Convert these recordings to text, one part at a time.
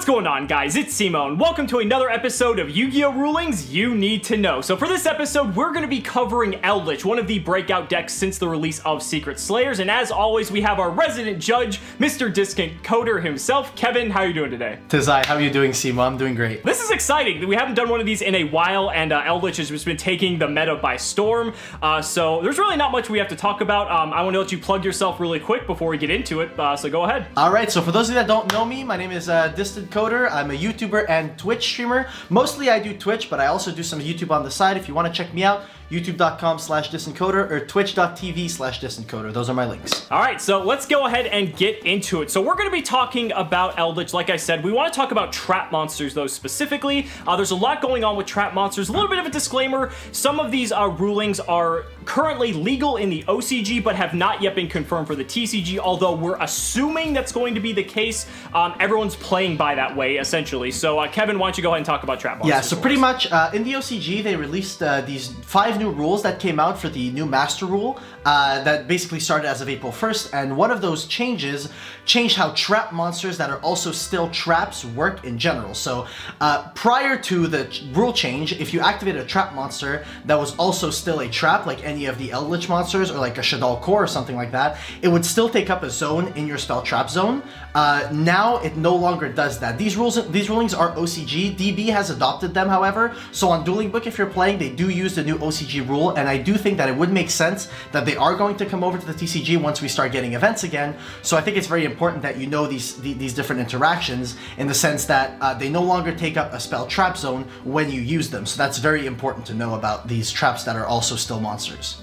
What's going on, guys? It's Cimoooooooo, and welcome to another episode of Yu-Gi-Oh! Rulings You Need to Know. So for this episode, we're going to be covering Eldritch, one of the breakout decks since the release of Secret Slayers, and as always, we have our resident judge, Mr. DistantCoder himself. Kevin, how are you doing today? Tizai, how are you doing, Cimoooooooo? I'm doing great. This is exciting. We haven't done one of these in a while, and Eldritch has just been taking the meta by storm, so there's really not much we have to talk about. I want to let you plug yourself really quick before we get into it, so go ahead. Alright, so for those of you that don't know me, my name is DistantCoder. I'm a YouTuber and Twitch streamer. Mostly I do Twitch, but I also do some YouTube on the side. If you want to check me out, youtube.com/DistantCoder or twitch.tv/DistantCoder. Those are my links. Alright, so let's go ahead and get into it. So we're going to be talking about Eldritch. Like I said, we want to talk about trap monsters, though, specifically. There's a lot going on with trap monsters. A little bit of a disclaimer. Some of these rulings are currently legal in the OCG, but have not yet been confirmed for the TCG, although we're assuming that's going to be the case. Everyone's playing by that way, essentially. So, Kevin, why don't you go ahead and talk about trap monsters? Yeah, so pretty much in the OCG, they released these 5 new rules that came out for the new Master Rule that basically started as of April 1st, and one of those changes changed how trap monsters that are also still traps work in general. So prior to the rule change, if you activated a trap monster that was also still a trap, like any of the Eldritch monsters or like a Shaddoll Core or something like that, it would still take up a zone in your spell trap zone. Now it no longer does that. These rulings are OCG. DB has adopted them, however, so on Dueling Book, if you're playing, they do use the new OCG rule, and I do think that it would make sense that they are going to come over to the TCG once we start getting events again. So I think it's very important that you know these different interactions, in the sense that they no longer take up a spell trap zone when you use them. So that's very important to know about these traps that are also still monsters.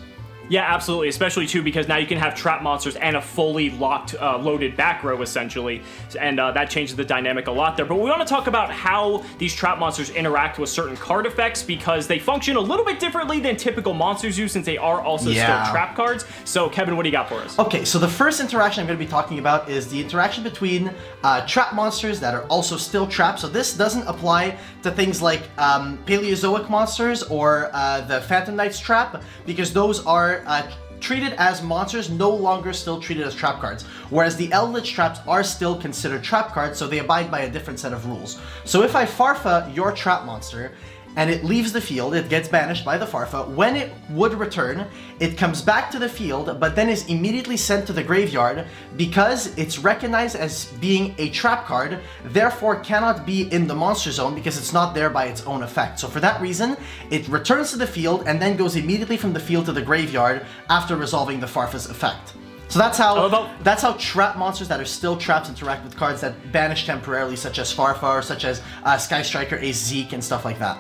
Yeah, absolutely, especially too because now you can have trap monsters and a fully locked, loaded back row, essentially, and that changes the dynamic a lot there. But we want to talk about how these trap monsters interact with certain card effects, because they function a little bit differently than typical monsters do, since they are also still trap cards. So, Kevin, what do you got for us? Okay, so the first interaction I'm going to be talking about is the interaction between trap monsters that are also still trapped. So this doesn't apply to things like Paleozoic monsters or the Phantom Knight's trap, because those are treated as monsters, no longer still treated as trap cards, whereas the Eldritch traps are still considered trap cards, so they abide by a different set of rules. So if I Farfa your trap monster and it leaves the field, it gets banished by the Farfa. When it would return, it comes back to the field, but then is immediately sent to the graveyard because it's recognized as being a trap card, therefore cannot be in the monster zone because it's not there by its own effect. So for that reason, it returns to the field and then goes immediately from the field to the graveyard after resolving the Farfa's effect. So that's how trap monsters that are still traps interact with cards that banish temporarily, such as Farfa or such as Sky Striker, Ace Zeke, and stuff like that.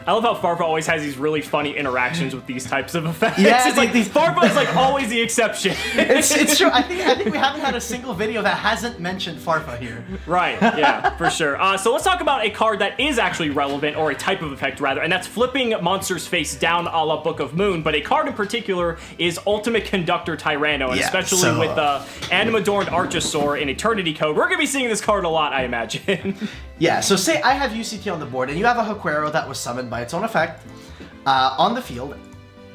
I love how Farfa always has these really funny interactions with these types of effects. Yeah, it's like Farfa is like always the exception. It's true. I think we haven't had a single video that hasn't mentioned Farfa here. Right, yeah, for sure. So let's talk about a card that is actually relevant, or a type of effect rather, and that's flipping monsters face down a la Book of Moon, but a card in particular is Ultimate Conductor Tyranno, and especially with Animadorned Archosaur in Eternity Code. We're going to be seeing this card a lot, I imagine. Yeah, so say I have UCT on the board, and you have a Haquero that was summoned by its own effect on the field.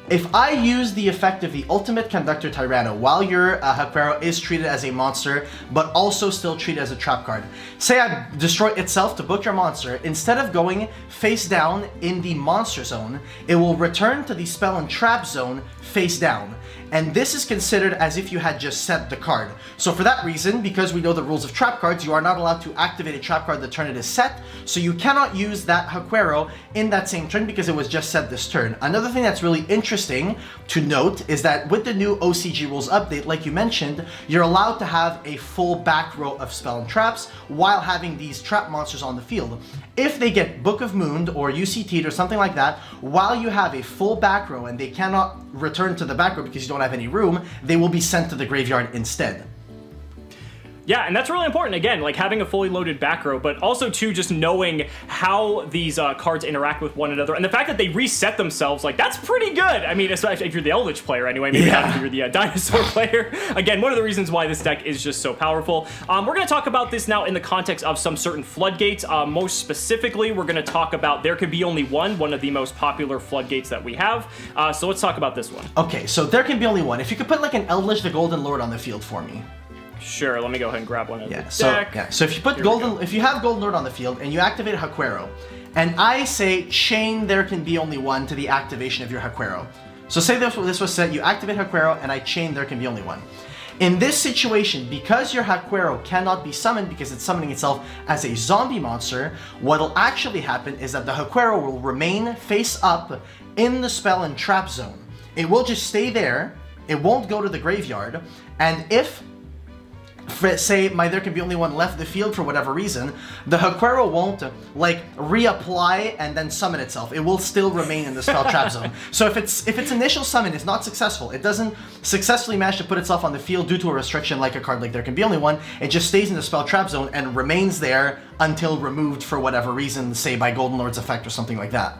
If I use the effect of the Ultimate Conductor Tyranno while your Haquero is treated as a monster, but also still treated as a trap card, say I destroy itself to book your monster, instead of going face down in the monster zone, it will return to the spell and trap zone face down. And this is considered as if you had just set the card. So for that reason, because we know the rules of trap cards, you are not allowed to activate a trap card the turn it is set, so you cannot use that Haquero in that same turn because it was just set this turn. Another thing that's really interesting to note is that with the new OCG rules update, like you mentioned, you're allowed to have a full back row of spell and traps while having these trap monsters on the field. If they get Book of Moon or UCT'd or something like that, while you have a full back row and they cannot return to the back row because you don't have any room, they will be sent to the graveyard instead. Yeah, and that's really important, again, like having a fully loaded back row, but also, too, just knowing how these cards interact with one another, and the fact that they reset themselves, like, that's pretty good! I mean, especially if you're the Eldritch player, anyway, maybe not if you're the Dinosaur player. Again, one of the reasons why this deck is just so powerful. We're going to talk about this now in the context of some certain floodgates. Most specifically, we're going to talk about There Can Be Only one of the most popular floodgates that we have. So let's talk about this one. Okay, so There Can Be Only One. If you could put, like, an Eldritch the Golden Lord on the field for me. Sure, let me go ahead and grab one of the deck. So if you put if you have Golden Lord on the field and you activate Haquero, and I say chain there can be only one to the activation of your Haquero. So say this was set, you activate Haquero and I chain there can be only one. In this situation, because your Haquero cannot be summoned because it's summoning itself as a zombie monster, what'll actually happen is that the Haquero will remain face up in the spell and trap zone. It will just stay there, it won't go to the graveyard, and if say there can be only one left the field for whatever reason, the Haquero won't like reapply and then summon itself. It will still remain in the spell trap zone. So if its initial summon is not successful, it doesn't successfully manage to put itself on the field due to a restriction like a card like there can be only one, it just stays in the spell trap zone and remains there until removed for whatever reason, say by Golden Lord's effect or something like that.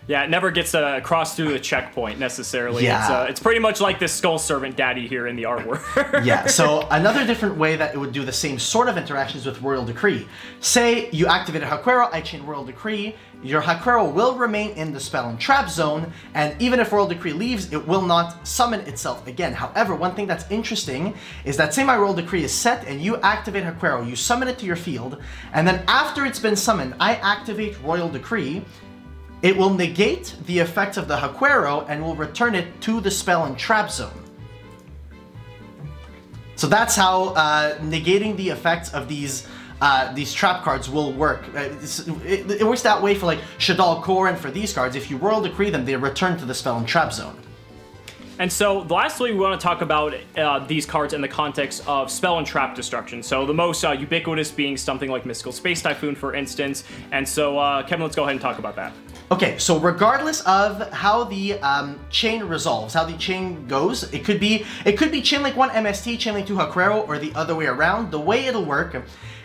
Yeah, it never gets crossed through the checkpoint necessarily. Yeah. It's pretty much like this Skull Servant Daddy here in the artwork. Yeah, so another different way that it would do the same sort of interactions with Royal Decree. Say you activated Haquero, I chain Royal Decree, your Haquero will remain in the spell and trap zone, and even if Royal Decree leaves, it will not summon itself again. However, one thing that's interesting is that say my Royal Decree is set and you activate Haquero, you summon it to your field, and then after it's been summoned, I activate Royal Decree. It will negate the effect of the Haquero and will return it to the spell and trap zone. So that's how negating the effects of these trap cards will work. It works that way for like Shadal Core and for these cards. If you Royal Decree them, they return to the spell and trap zone. And so, lastly, we want to talk about these cards in the context of spell and trap destruction. So the most ubiquitous being something like Mystical Space Typhoon, for instance. And so, Kevin, let's go ahead and talk about that. Okay, so regardless of how the chain resolves, how the chain goes, it could be chain link 1 MST, chain link 2 Haquero, or the other way around. The way it'll work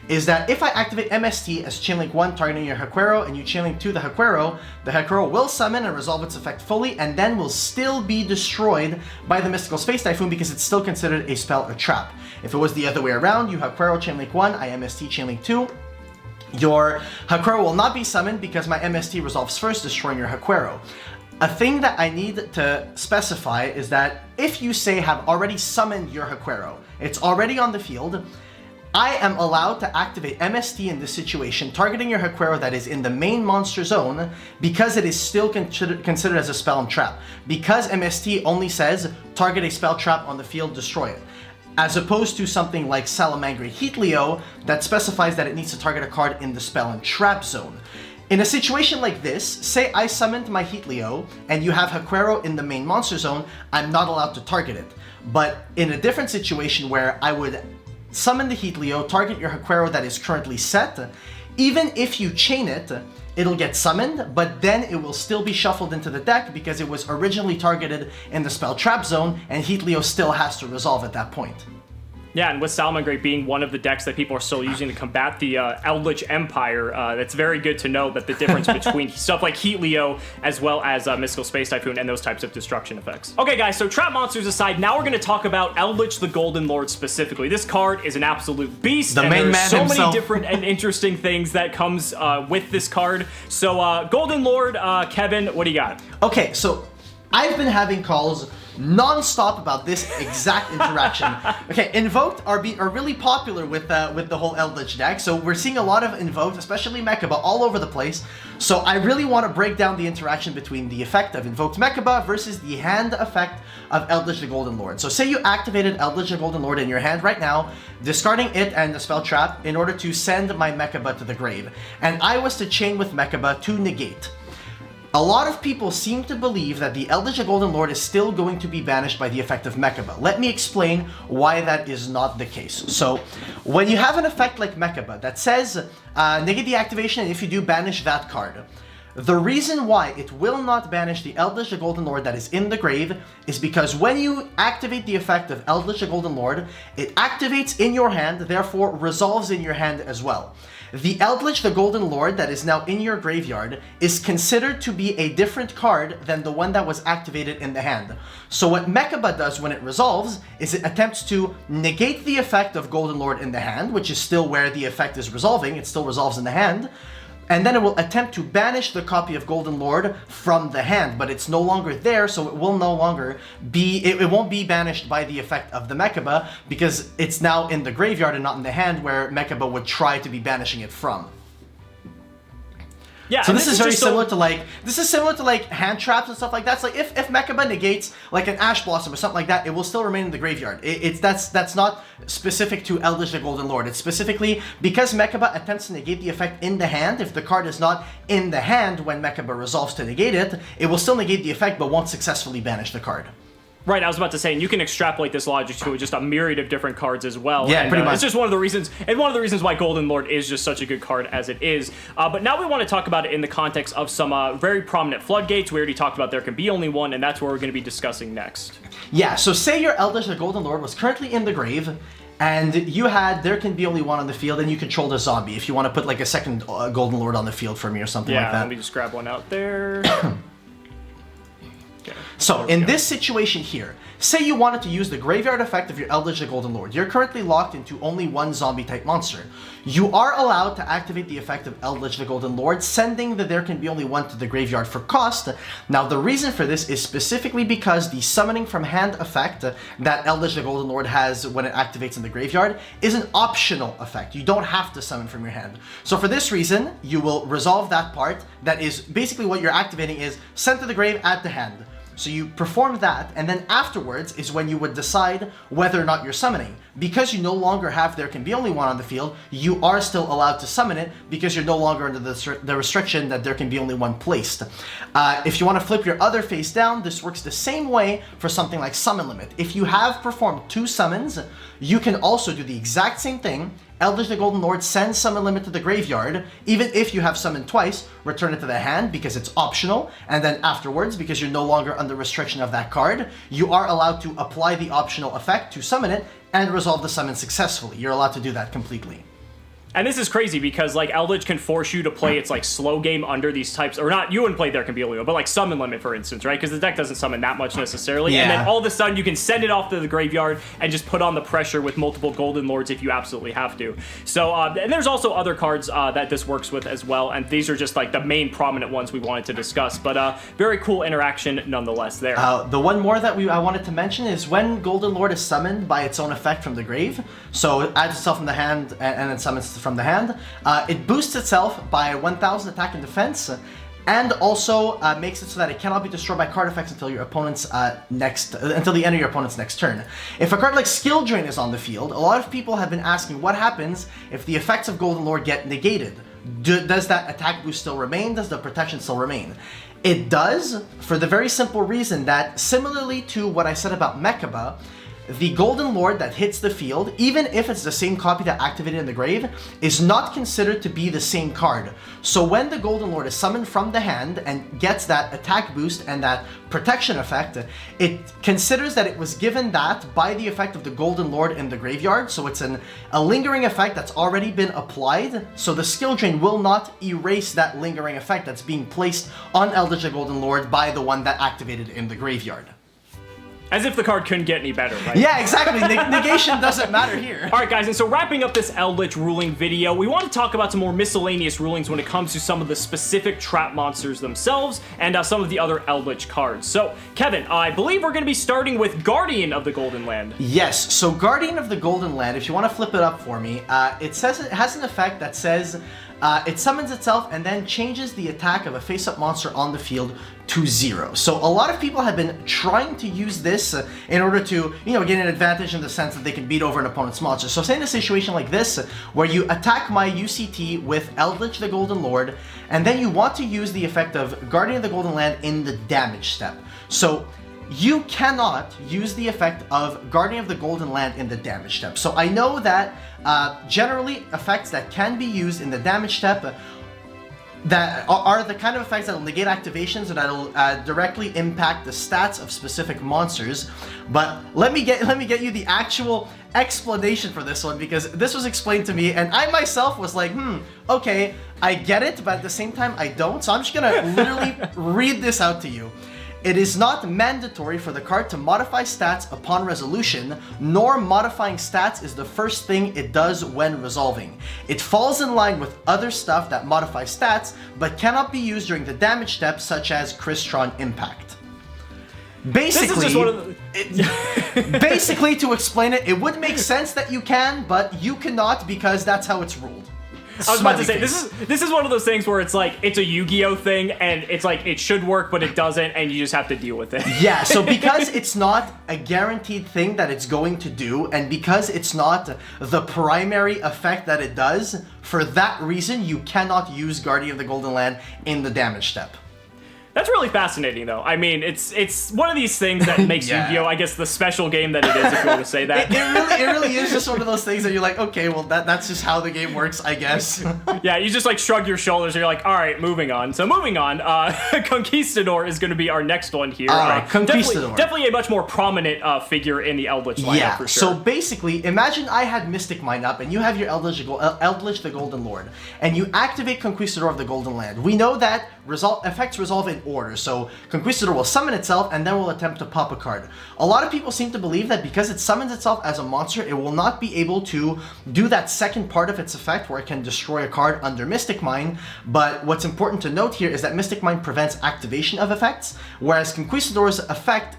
is that if I activate MST as chain link 1 targeting your Haquero and you chain link 2 the Haquero will summon and resolve its effect fully and then will still be destroyed by the Mystical Space Typhoon because it's still considered a spell or trap. If it was the other way around, you Haquero chain link 1, I MST chain link 2, your Haquero will not be summoned because my MST resolves first, destroying your Haquero. A thing that I need to specify is that if you say have already summoned your Haquero, it's already on the field, I am allowed to activate MST in this situation, targeting your Haquero that is in the main monster zone because it is still considered as a spell and trap. Because MST only says target a spell trap on the field, destroy it. As opposed to something like Salamangreat Heatleo that specifies that it needs to target a card in the spell and trap zone. In a situation like this, say I summoned my Heatleo and you have Haquero in the main monster zone, I'm not allowed to target it. But in a different situation where I would summon the Heatleo, target your Haquero that is currently set, even if you chain it, it'll get summoned, but then it will still be shuffled into the deck because it was originally targeted in the spell trap zone, and Heatleo still has to resolve at that point. Yeah, and with Salamangreat being one of the decks that people are still using to combat the Eldritch Empire, that's very good to know that the difference between stuff like Heatleo as well as Mystical Space Typhoon and those types of destruction effects. Okay, guys, so trap monsters aside, now we're going to talk about Eldritch the Golden Lord specifically. This card is an absolute beast, the main man so himself. Many different and interesting things that comes with this card. So, Golden Lord, Kevin, what do you got? Okay, so I've been having calls non-stop about this exact interaction. Okay, Invoked are really popular with the whole Eldritch deck, so we're seeing a lot of Invoked, especially Mechaba, all over the place. So I really want to break down the interaction between the effect of Invoked Mechaba versus the hand effect of Eldritch the Golden Lord. So say you activated Eldritch the Golden Lord in your hand right now, discarding it and the spell trap in order to send my Mechaba to the grave, and I was to chain with Mechaba to negate. A lot of people seem to believe that the Eldritch the Golden Lord is still going to be banished by the effect of Mechaba. Let me explain why that is not the case. So, when you have an effect like Mechaba that says, negate the activation and if you do, banish that card. The reason why it will not banish the Eldritch the Golden Lord that is in the grave is because when you activate the effect of Eldritch the Golden Lord, it activates in your hand, therefore resolves in your hand as well. The Eldritch the Golden Lord that is now in your graveyard is considered to be a different card than the one that was activated in the hand. So what Mechaba does when it resolves is it attempts to negate the effect of Golden Lord in the hand, which is still where the effect is resolving, it still resolves in the hand, and then it will attempt to banish the copy of Golden Lord from the hand, but it's no longer there, so it will no longer be, it won't be banished by the effect of the Mechaba, because it's now in the graveyard and not in the hand, where Mechaba would try to be banishing it from. Yeah, so this is very similar to like hand traps and stuff like that. It's like if Mechaba negates like an Ash Blossom or something like that, it will still remain in the graveyard. That's not specific to Eldritch the Golden Lord. It's specifically because Mechaba attempts to negate the effect in the hand. If the card is not in the hand when Mechaba resolves to negate it, it will still negate the effect but won't successfully banish the card. Right, I was about to say, and you can extrapolate this logic to just a myriad of different cards as well. Yeah, and, pretty much. It's just one of the reasons, why Golden Lord is just such a good card as it is. But now we want to talk about it in the context of some very prominent floodgates. We already talked about there can be only one, and that's what we're going to be discussing next. Yeah, so say your Eldritch the Golden Lord was currently in the grave, and you had there can be only one on the field, and you control the zombie. If you want to put like a second Golden Lord on the field for me or something like that. Yeah, let me just grab one out there. Okay. So in this situation here, say you wanted to use the graveyard effect of your Eldritch the Golden Lord. You're currently locked into only one zombie type monster. You are allowed to activate the effect of Eldritch the Golden Lord, sending the there can be only one to the graveyard for cost. Now the reason for this is specifically because the summoning from hand effect that Eldritch the Golden Lord has when it activates in the graveyard is an optional effect. You don't have to summon from your hand. So for this reason, you will resolve that part. That is basically what you're activating is sent to the grave, add to hand. So you perform that, and then afterwards is when you would decide whether or not you're summoning. Because you no longer have there can be only one on the field, you are still allowed to summon it because you're no longer under the restriction that there can be only one placed. If you want to flip your other face down, this works the same way for something like Summon Limit. If you have performed 2 summons, you can also do the exact same thing. Eldritch the Golden Lord sends Summon Limit to the graveyard. Even if you have summoned twice, return it to the hand because it's optional. And then afterwards, because you're no longer under restriction of that card, you are allowed to apply the optional effect to summon it and resolve the summon successfully. You're allowed to do that completely. And this is crazy because, like, Eldritch can force you to play its, like, slow game under these types, or not, you wouldn't play There Can Be Only One, but, like, Summon Limit, for instance, right? Because the deck doesn't summon that much necessarily. Yeah. And then all of a sudden you can send it off to the graveyard and just put on the pressure with multiple Golden Lords if you absolutely have to. So, and there's also other cards that this works with as well, and these are just, like, the main prominent ones we wanted to discuss. But very cool interaction nonetheless there. The one more that I wanted to mention is when Golden Lord is summoned by its own effect from the grave, so it adds itself from the hand and then summons from the hand, it boosts itself by 1000 attack and defense, and also makes it so that it cannot be destroyed by card effects until your opponent's until the end of your opponent's next turn. If a card like Skill Drain is on the field, a lot of people have been asking what happens if the effects of Golden Lord get negated. Does that attack boost still remain? Does the protection still remain? It does, for the very simple reason that, similarly to what I said about Mechaba, the Golden Lord that hits the field, even if it's the same copy that activated in the grave, is not considered to be the same card. So when the Golden Lord is summoned from the hand and gets that attack boost and that protection effect, it considers that it was given that by the effect of the Golden Lord in the graveyard, so it's a lingering effect that's already been applied, so the Skill Drain will not erase that lingering effect that's being placed on Eldritch the Golden Lord by the one that activated in the graveyard. As if the card couldn't get any better, right? Yeah, exactly. Negation doesn't matter here. All right, guys, and so wrapping up this Eldritch ruling video, we want to talk about some more miscellaneous rulings when it comes to some of the specific trap monsters themselves and some of the other Eldritch cards. So, Kevin, I believe we're going to be starting with Guardian of the Golden Land. Yes, so Guardian of the Golden Land, if you want to flip it up for me, it says it has an effect that says it summons itself and then changes the attack of a face-up monster on the field to 0. So a lot of people have been trying to use this in order to, get an advantage in the sense that they can beat over an opponent's monster. So say in a situation like this, where you attack my UCT with Eldritch the Golden Lord, and then you want to use the effect of Guardian of the Golden Land in the damage step. So you cannot use the effect of Guardian of the Golden Land in the damage step. So I know that generally effects that can be used in the damage step that are the kind of effects that will negate activations and that will directly impact the stats of specific monsters. But let me get you the actual explanation for this one, because this was explained to me and I myself was like, okay, I get it, but at the same time I don't. So I'm just gonna literally read this out to you. It is not mandatory for the card to modify stats upon resolution, nor modifying stats is the first thing it does when resolving. It falls in line with other stuff that modify stats, but cannot be used during the damage step, such as Crystron Impact. Basically, basically, to explain it, it would make sense that you can, but you cannot because that's how it's ruled. I was about to say, this is one of those things where it's like, it's a Yu-Gi-Oh thing, and it's like, it should work, but it doesn't, and you just have to deal with it. Yeah, so because it's not a guaranteed thing that it's going to do, and because it's not the primary effect that it does, for that reason, you cannot use Guardian of the Golden Land in the damage step. That's really fascinating, though. I mean, it's one of these things that makes Yu-Gi-Oh, I guess, the special game that it is, if you want to say that. It really is just one of those things that you're like, okay, well, that's just how the game works, I guess. Yeah, you just, like, shrug your shoulders, and you're like, all right, moving on. So, moving on, Conquistador is going to be our next one here. Conquistador. Definitely a much more prominent figure in the Eldritch lineup, for sure. So, basically, imagine I had Mystic Mine up, and you have your Eldritch the Golden Lord, and you activate Conquistador of the Golden Land. We know that effects resolve in order, so Conquistador will summon itself and then will attempt to pop a card. A lot of people seem to believe that because it summons itself as a monster, it will not be able to do that second part of its effect where it can destroy a card under Mystic Mine, but what's important to note here is that Mystic Mine prevents activation of effects, whereas Conquistador's effect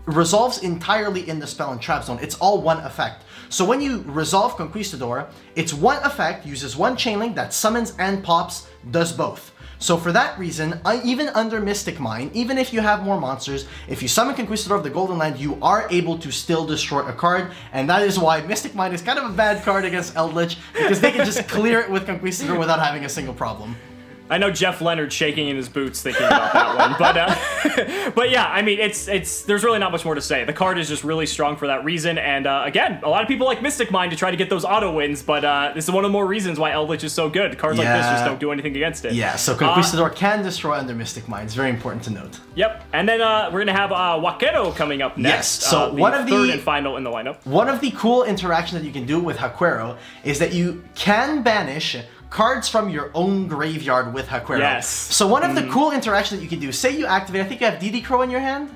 resolves entirely in the spell and trap zone. It's all one effect. So when you resolve Conquistador, it's one effect, uses one chain link that summons and pops, does both. So for that reason, even under Mystic Mine, even if you have more monsters, if you summon Conquistador of the Golden Land, you are able to still destroy a card, and that is why Mystic Mine is kind of a bad card against Eldritch, because they can just clear it with Conquistador without having a single problem. I know Jeff Leonard shaking in his boots thinking about that one, but yeah, I mean, there's really not much more to say. The card is just really strong for that reason, and again, a lot of people like Mystic Mine to try to get those auto wins, but this is one of the more reasons why Eldritch is so good. Cards like this just don't do anything against it. Yeah, so Conquistador can destroy under Mystic Mine. It's very important to note. Yep, and then we're gonna have Waquero coming up next. Yes, so the third and final in the lineup. One of the cool interactions that you can do with Waquero is that you can banish cards from your own graveyard with Waquero. Yes. So one of the cool interactions that you can do, say you activate, I think you have DD Crow in your hand?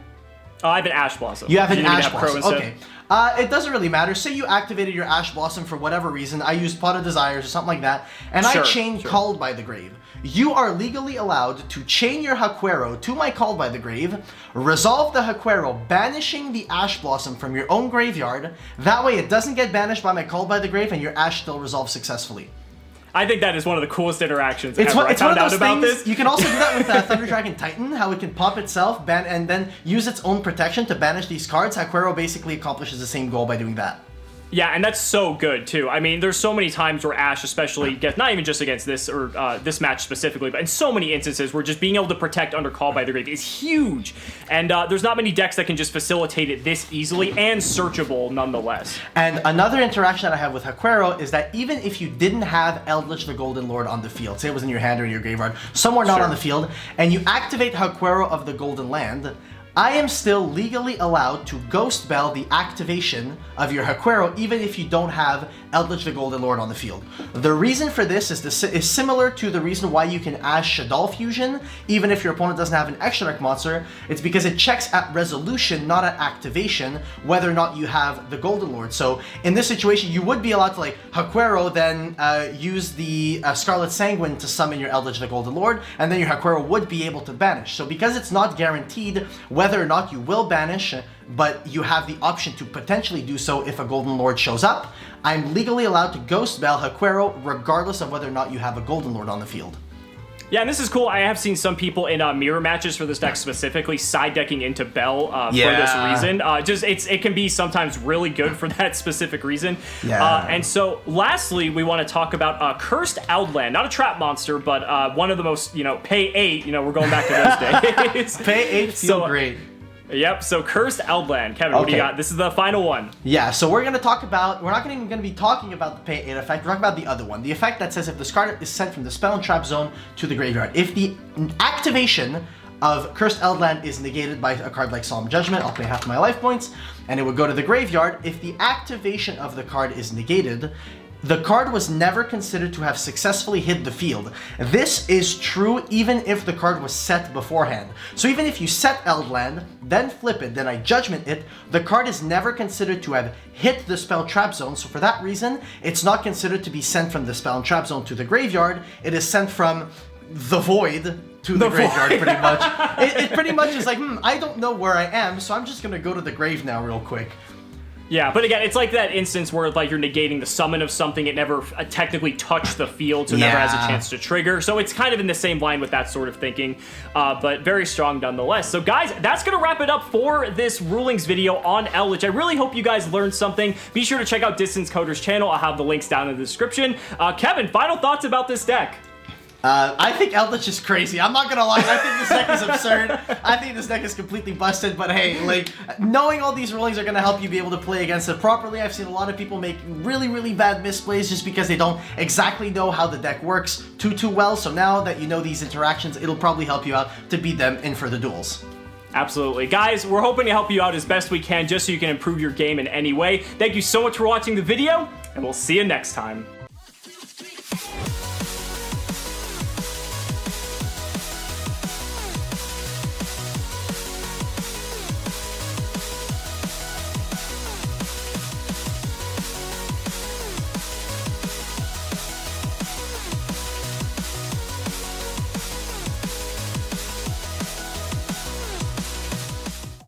Oh, I have an Ash Blossom. You have an Ash Blossom, okay. It doesn't really matter. Say you activated your Ash Blossom for whatever reason. I used Pot of Desires or something like that, and I chained Called by the Grave. You are legally allowed to chain your Waquero to my Called by the Grave, resolve the Waquero, banishing the Ash Blossom from your own graveyard. That way it doesn't get banished by my Called by the Grave, and your Ash still resolves successfully. I think that is one of the coolest interactions ever. I found out about this. You can also do that with Thunder Dragon Titan, how it can pop itself, and then use its own protection to banish these cards. Waquero basically accomplishes the same goal by doing that. Yeah, and that's so good, too. I mean, there's so many times where Ash especially gets, not even just against this or this match specifically, but in so many instances where just being able to protect under Call by the Grave is huge. And there's not many decks that can just facilitate it this easily and searchable nonetheless. And another interaction that I have with Waquero is that even if you didn't have Eldritch the Golden Lord on the field, say it was in your hand or in your graveyard, somewhere not on the field, and you activate Waquero of the Golden Land, I am still legally allowed to Ghost Bell the activation of your Waquero even if you don't have Eldritch the Golden Lord on the field. The reason for this is similar to the reason why you can Ash Shaddoll Fusion even if your opponent doesn't have an extra deck monster. It's because it checks at resolution, not at activation, whether or not you have the Golden Lord. So in this situation, you would be allowed to like Waquero, then use the Scarlet Sanguine to summon your Eldritch the Golden Lord, and then your Waquero would be able to banish. So because it's not guaranteed whether or not you will banish, but you have the option to potentially do so if a Golden Lord shows up, I'm legally allowed to Ghost Bell Waquero regardless of whether or not you have a Golden Lord on the field. Yeah, and this is cool. I have seen some people in mirror matches for this deck specifically side decking into Bell for this reason. It can be sometimes really good for that specific reason. Yeah. And so, lastly, we want to talk about Cursed Outland. Not a trap monster, but one of the most, pay 8. We're going back to those days. Pay 8 feel great. Yep, so Cursed Outland. Kevin, what do you got? This is the final one. Yeah, so we're not even going to be talking about the pay 8 effect, we're talking about the other one. The effect that says if this card is sent from the spell and trap zone to the graveyard. If the activation of Cursed Outland is negated by a card like Solemn Judgment, I'll pay half my life points, and it would go to the graveyard. If the activation of the card is negated, the card was never considered to have successfully hit the field. This is true even if the card was set beforehand. So even if you set Eldland, then flip it, then I judgment it, the card is never considered to have hit the spell trap zone. So for that reason, it's not considered to be sent from the spell and trap zone to the graveyard. It is sent from the void to the graveyard, pretty much. It pretty much is like, I don't know where I am, so I'm just gonna go to the grave now real quick. Yeah, but again, it's like that instance where like you're negating the summon of something, it never technically touched the field, so it never has a chance to trigger. So it's kind of in the same line with that sort of thinking, but very strong nonetheless. So guys, that's going to wrap it up for this rulings video on Eldritch. I really hope you guys learned something. Be sure to check out DistantCoder's channel. I'll have the links down in the description. Kevin, final thoughts about this deck? I think Eldritch is crazy. I'm not gonna lie. I think this deck is absurd. I think this deck is completely busted. But hey, like, knowing all these rulings are gonna help you be able to play against it properly. I've seen a lot of people make really, really bad misplays just because they don't exactly know how the deck works too well. So now that you know these interactions, it'll probably help you out to beat them in further duels. Absolutely. Guys, we're hoping to help you out as best we can just so you can improve your game in any way. Thank you so much for watching the video, and we'll see you next time.